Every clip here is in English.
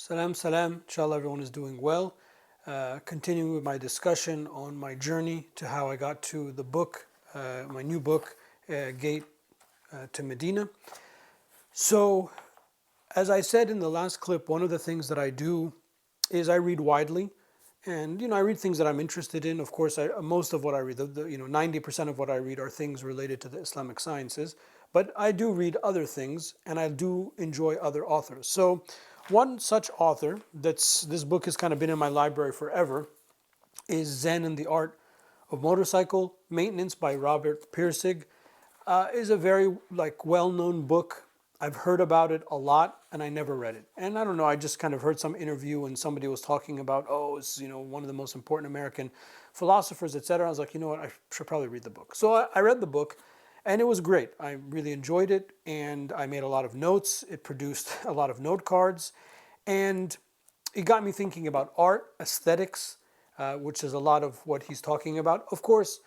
Salam, salam. Inshallah, everyone is doing well. Continuing with my discussion on my journey to how I got to the book, my new book, Gate to Medina. So, as I said in the last clip, one of the things that I do is I read widely. And I read things that I'm interested in. Of course, most of what I read, 90% of what I read are things related to the Islamic sciences. But I do read other things, and I do enjoy other authors. So, one such author this book has kind of been in my library forever is Zen and the Art of Motorcycle Maintenance by Robert Pirsig. Is a very well-known book. I've heard about it a lot, and I never read it. And I don't know, I just kind of heard some interview and somebody was talking about, it's one of the most important American philosophers, etc. I was like, you know what, I should probably read the book. So I read the book, and it was great. I really enjoyed it, and I made a lot of notes. It produced a lot of note cards, and it got me thinking about art, aesthetics, which is a lot of what he's talking about. Of course,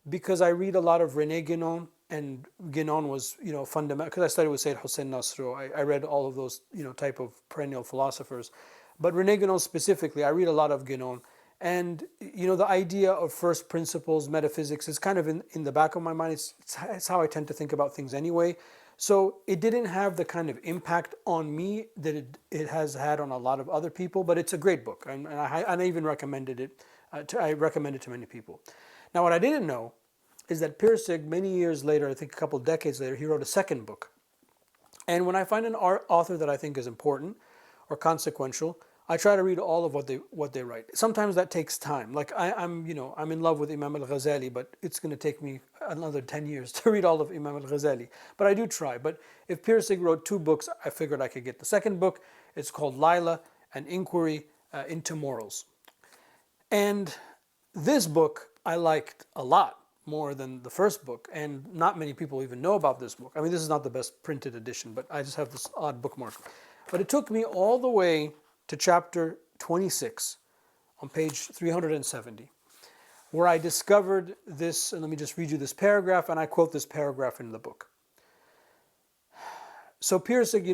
because I read a lot of René Guénon, and Guénon was, fundamental, because I studied with Sayyid Hossein Nasro. I read all of those, type of perennial philosophers. But René Guénon specifically, I read a lot of Guénon. And, the idea of first principles, metaphysics, is kind of in the back of my mind. It's how I tend to think about things anyway. So it didn't have the kind of impact on me that it has had on a lot of other people, but it's a great book. And I even recommended it. I recommend it to many people. Now, what I didn't know is that Pirsig, many years later, I think a couple of decades later, he wrote a second book. And when I find an author that I think is important or consequential, I try to read all of what they write. Sometimes that takes time. Like I'm in love with Imam al-Ghazali, but it's going to take me another 10 years to read all of Imam al-Ghazali. But I do try. But if Pirsig wrote 2 books, I figured I could get the second book. It's called Laila, an Inquiry into Morals. And this book I liked a lot more than the first book, and not many people even know about this book. I mean, this is not the best printed edition, but I just have this odd bookmark. But it took me all the way to chapter 26 on page 370, where I discovered this, and let me just read you this paragraph, and I quote this paragraph in the book. So Pirsig,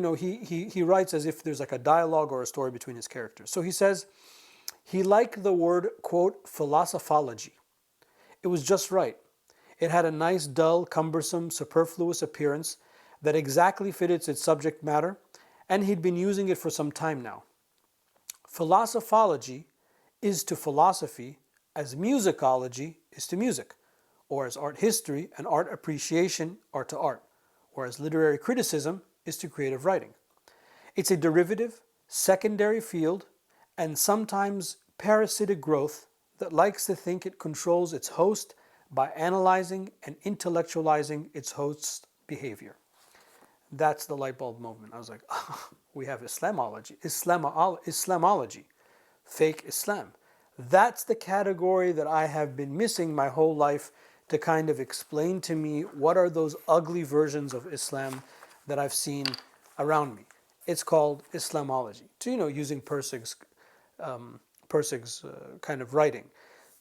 he writes as if there's like a dialogue or a story between his characters. So he says, he liked the word, quote, philosophology. It was just right. It had a nice, dull, cumbersome, superfluous appearance that exactly fitted its subject matter, and he'd been using it for some time now. Philosophology is to philosophy as musicology is to music, or as art history and art appreciation are to art, or as literary criticism is to creative writing. It's a derivative, secondary field, and sometimes parasitic growth that likes to think it controls its host by analyzing and intellectualizing its host's behavior. That's the light bulb moment. I was like, we have Islamology, fake Islam. That's the category that I have been missing my whole life to kind of explain to me what are those ugly versions of Islam that I've seen around me. It's called Islamology. So, using Pirsig's kind of writing.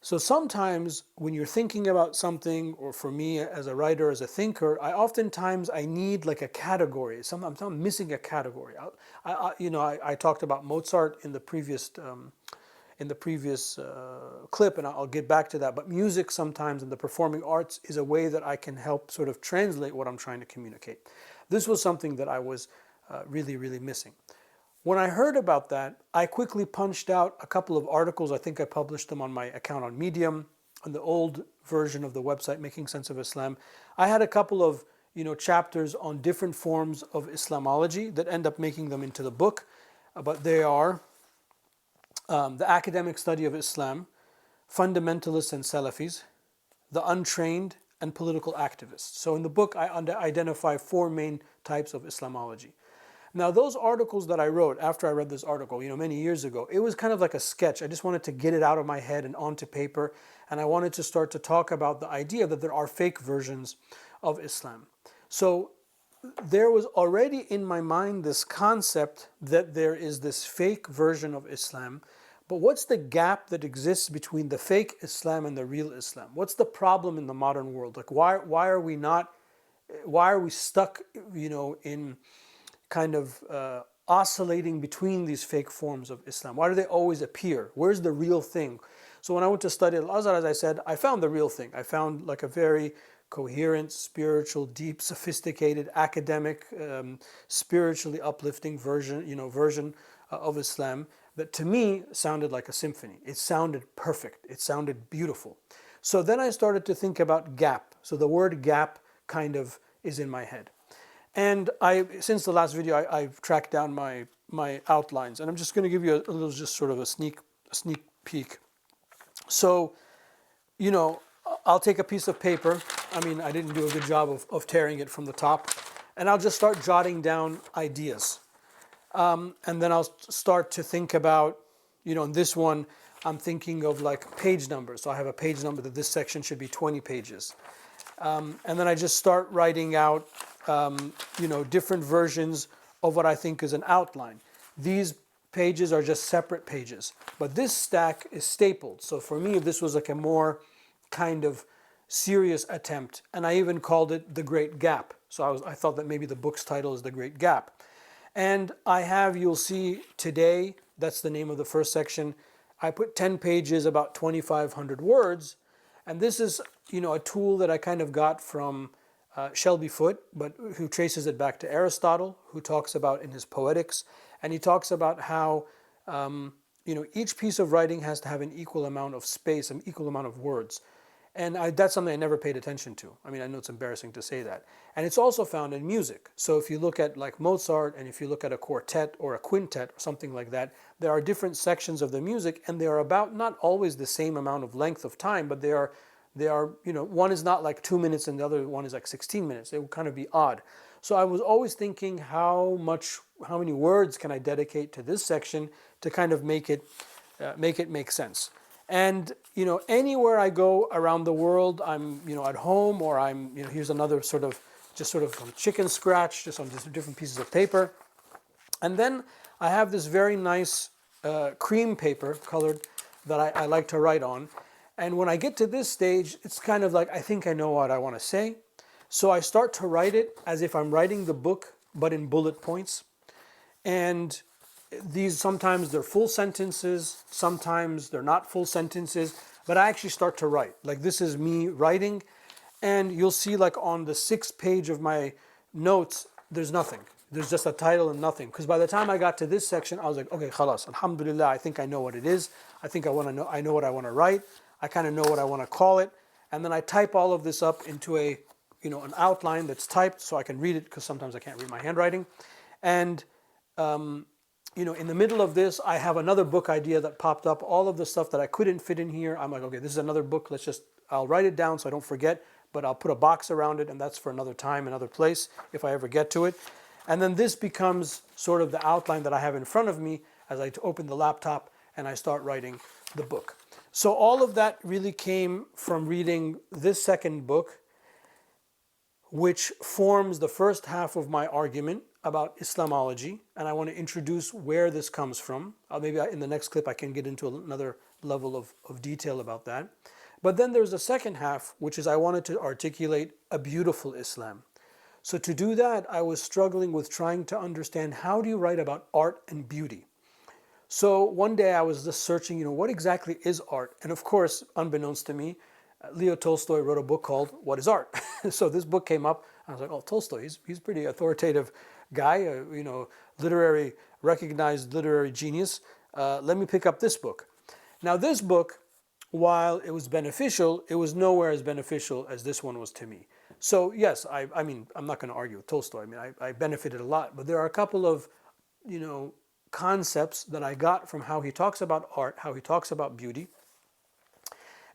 So sometimes when you're thinking about something, or for me as a writer, as a thinker, I need like a category. I'm missing a category. I talked about Mozart in the previous clip, and I'll get back to that. But music sometimes, and the performing arts, is a way that I can help sort of translate what I'm trying to communicate. This was something that I was really, really missing. When I heard about that, I quickly punched out a couple of articles. I think I published them on my account on Medium, on the old version of the website, Making Sense of Islam. I had a couple of chapters on different forms of Islamology that end up making them into the book. But they are the academic study of Islam, fundamentalists and Salafis, the untrained, and political activists. So in the book, I identify 4 main types of Islamology. Now, those articles that I wrote after I read this article, many years ago, it was kind of like a sketch. I just wanted to get it out of my head and onto paper, and I wanted to start to talk about the idea that there are fake versions of Islam. So there was already in my mind this concept that there is this fake version of Islam, but what's the gap that exists between the fake Islam and the real Islam? What's the problem in the modern world? Like, why are we stuck, in kind of oscillating between these fake forms of Islam? Why do they always appear? Where's the real thing? So when I went to study at al-Azhar, as I said, I found the real thing. I found like a very coherent, spiritual, deep, sophisticated, academic, spiritually uplifting version of Islam that to me sounded like a symphony. It sounded perfect. It sounded beautiful. So then I started to think about gap. So the word gap kind of is in my head. And since the last video, I've tracked down my outlines, and I'm just going to give you a little, just sort of a sneak peek. So, I'll take a piece of paper. I mean, I didn't do a good job of tearing it from the top, and I'll just start jotting down ideas. And then I'll start to think about, in this one, I'm thinking of like page numbers. So I have a page number that this section should be 20 pages. And then I just start writing out, different versions of what I think is an outline. These pages are just separate pages, but this stack is stapled. So for me, this was like a more kind of serious attempt, and I even called it The Great Gap. So I thought that maybe the book's title is The Great Gap. And I have, you'll see today, that's the name of the first section, I put 10 pages, about 2,500 words, and this is, a tool that I kind of got from Shelby Foote, but who traces it back to Aristotle, who talks about in his Poetics, and he talks about how, each piece of writing has to have an equal amount of space, an equal amount of words. And that's something I never paid attention to. I mean, I know it's embarrassing to say that. And it's also found in music. So if you look at like Mozart, and if you look at a quartet or a quintet or something like that, there are different sections of the music, and they are about not always the same amount of length of time, but they are, one is not like 2 minutes and the other one is like 16 minutes. It would kind of be odd. So I was always thinking how many words can I dedicate to this section to kind of make it make sense. And, anywhere I go around the world, I'm, at home, or I'm, here's another sort of chicken scratch, just on just different pieces of paper. And then I have this very nice cream paper, colored, that I like to write on. And when I get to this stage, it's kind of like, I think I know what I want to say. So I start to write it as if I'm writing the book, but in bullet points. And these, sometimes they're full sentences, sometimes they're not full sentences, but I actually start to write. Like, this is me writing, and you'll see like on the 6th page of my notes, there's nothing. There's just a title and nothing. Because by the time I got to this section, I was like, okay, khalas, alhamdulillah, I think I know what it is. I think I know what I want to write. I kind of know what I want to call it. And then I type all of this up into an outline that's typed so I can read it, because sometimes I can't read my handwriting. And in the middle of this, I have another book idea that popped up. All of the stuff that I couldn't fit in here, I'm like, okay, this is another book. I'll write it down so I don't forget, but I'll put a box around it, and that's for another time, another place, if I ever get to it. And then this becomes sort of the outline that I have in front of me as I open the laptop and I start writing the book. So all of that really came from reading this second book, which forms the first half of my argument about Islamology, and I want to introduce where this comes from. Maybe in the next clip I can get into another level of detail about that. But then there's a second half, which is I wanted to articulate a beautiful Islam. So to do that, I was struggling with trying to understand, how do you write about art and beauty? So one day I was just searching, what exactly is art? And of course, unbeknownst to me, Leo Tolstoy wrote a book called What is Art? So this book came up, and I was like, oh, Tolstoy, he's a pretty authoritative guy, recognized literary genius. Let me pick up this book. Now this book, while it was beneficial, it was nowhere as beneficial as this one was to me. So yes, I mean, I'm not going to argue with Tolstoy. I mean, I benefited a lot, but there are a couple of, concepts that I got from how he talks about art, how he talks about beauty,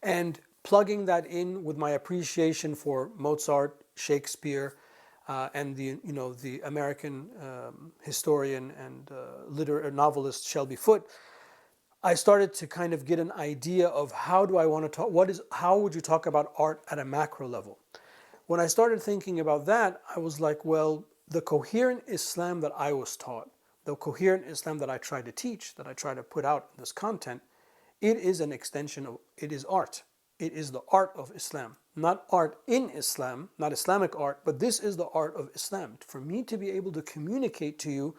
and plugging that in with my appreciation for Mozart, Shakespeare, and the American historian and novelist Shelby Foote, I started to kind of get an idea of how do I want to talk, how would you talk about art at a macro level? When I started thinking about that, I was like, well, the coherent Islam that I was taught, the coherent Islam that I try to teach, that I try to put out in this content, it is an extension of, it is art. It is the art of Islam. Not art in Islam, not Islamic art, but this is the art of Islam. For me to be able to communicate to you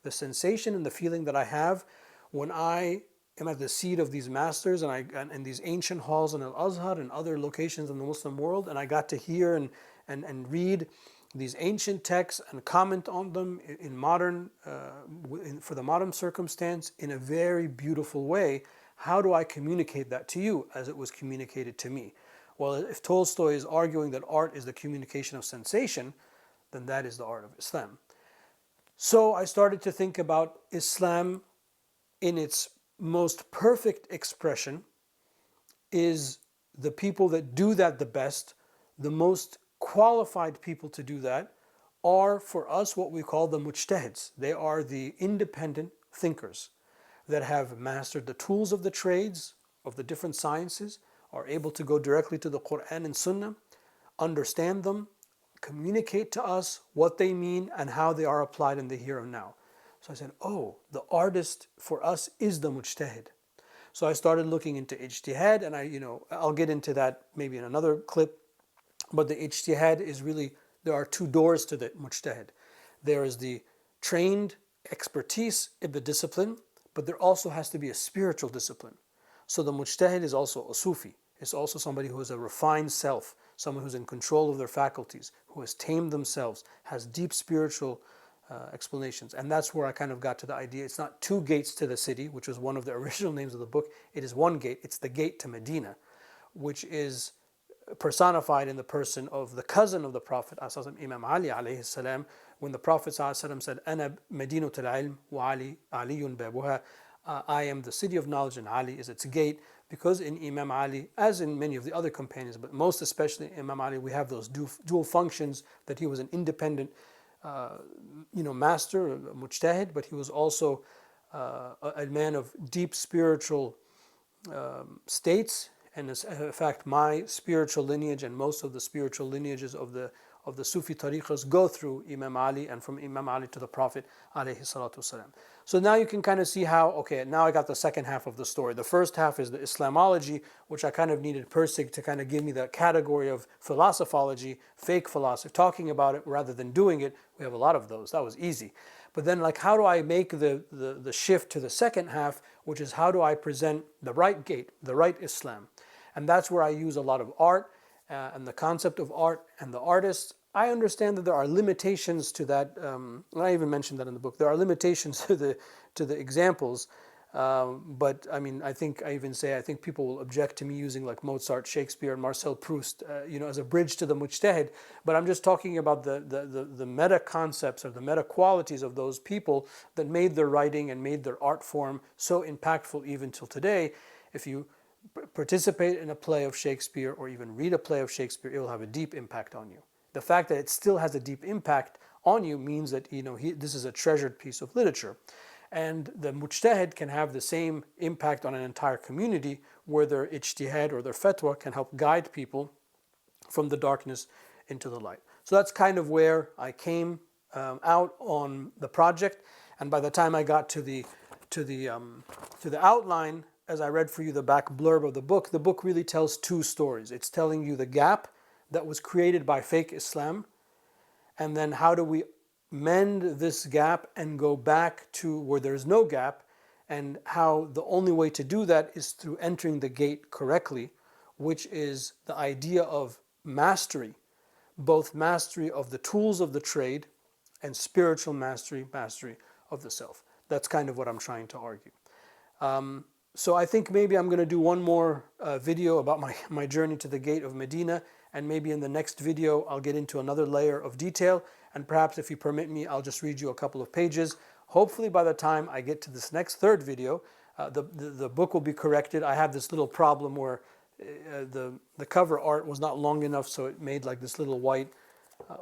the sensation and the feeling that I have when I am at the seat of these masters and these ancient halls in al-Azhar and other locations in the Muslim world, and I got to hear and read these ancient texts and comment on them in modern, for the modern circumstance in a very beautiful way. How do I communicate that to you as it was communicated to me? Well, if Tolstoy is arguing that art is the communication of sensation, then that is the art of Islam. So I started to think about Islam in its most perfect expression. Is the people that do that the best, the most qualified people to do that, are for us what we call the mujtahids. They are the independent thinkers that have mastered the tools of the trades, of the different sciences, are able to go directly to the Quran and Sunnah, understand them, communicate to us what they mean and how they are applied in the here and now. So I said, oh, the artist for us is the mujtahid. So I started looking into ijtihad, and I'll get into that maybe in another clip. But the ijtihad is really, there are two doors to the mujtahid. There is the trained expertise in the discipline, but there also has to be a spiritual discipline. So the mujtahid is also a Sufi. It's also somebody who is a refined self, someone who's in control of their faculties, who has tamed themselves, has deep spiritual explanations. And that's where I kind of got to the idea. It's not two gates to the city, which was one of the original names of the book. It is one gate. It's the gate to Medina, which is personified in the person of the cousin of the Prophet, Imam Ali alayhi salam, when the Prophet said, "Ana Madinatul ilm wa Ali aliyun babuha." I am the city of knowledge and Ali is its gate, because in Imam Ali, as in many of the other companions, but most especially Imam Ali, we have those dual functions, that he was an independent master, a mujtahid, but he was also a man of deep spiritual states. And in fact, my spiritual lineage and most of the spiritual lineages of the Sufi tariqas go through Imam Ali, and from Imam Ali to the Prophet alayhi salatu wasalam. So now you can kind of see how, okay, now I got the second half of the story. The first half is the Islamology, which I kind of needed Persig to kind of give me that category of philosophology, fake philosophy, talking about it rather than doing it. We have a lot of those. That was easy. But then, like, how do I make the shift to the second half, which is how do I present the right gate, the right Islam? And that's where I use a lot of art and the concept of art and the artist. I understand that there are limitations to that. I even mentioned that in the book. There are limitations to the examples. But I mean, I think people will object to me using like Mozart, Shakespeare, and Marcel Proust, as a bridge to the mujtahid. But I'm just talking about the meta concepts or the meta qualities of those people that made their writing and made their art form so impactful even till today. If you participate in a play of Shakespeare or even read a play of Shakespeare, it will have a deep impact on you. The fact that it still has a deep impact on you means that this is a treasured piece of literature. And the mujtahid can have the same impact on an entire community, where their ijtihad or their fatwa can help guide people from the darkness into the light. So that's kind of where I came out on the project. And by the time I got to the outline, as I read for you the back blurb of the book really tells two stories. It's telling you the gap that was created by fake Islam, and then how do we mend this gap and go back to where there's no gap, and how the only way to do that is through entering the gate correctly, which is the idea of mastery, both mastery of the tools of the trade and spiritual mastery of the self. That's kind of what I'm trying to argue. So I think maybe I'm going to do one more video about my journey to the gate of Medina, and maybe in the next video I'll get into another layer of detail, and perhaps if you permit me, I'll just read you a couple of pages. Hopefully by the time I get to this next third video, the book will be corrected. I have this little problem where the cover art was not long enough, so it made like this little white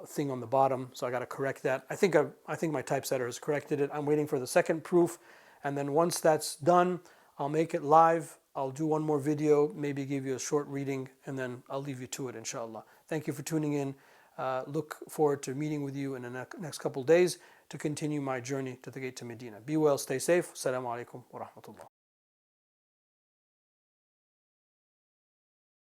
thing on the bottom, so I got to correct that. I think my typesetter has corrected it. I'm waiting for the second proof, and then once that's done, I'll make it live. I'll do one more video, maybe give you a short reading, and then I'll leave you to it, inshallah. Thank you for tuning in. Look forward to meeting with you in the next couple of days to continue my journey to the gate to Medina. Be well, stay safe. Assalamu alaikum wa rahmatullah.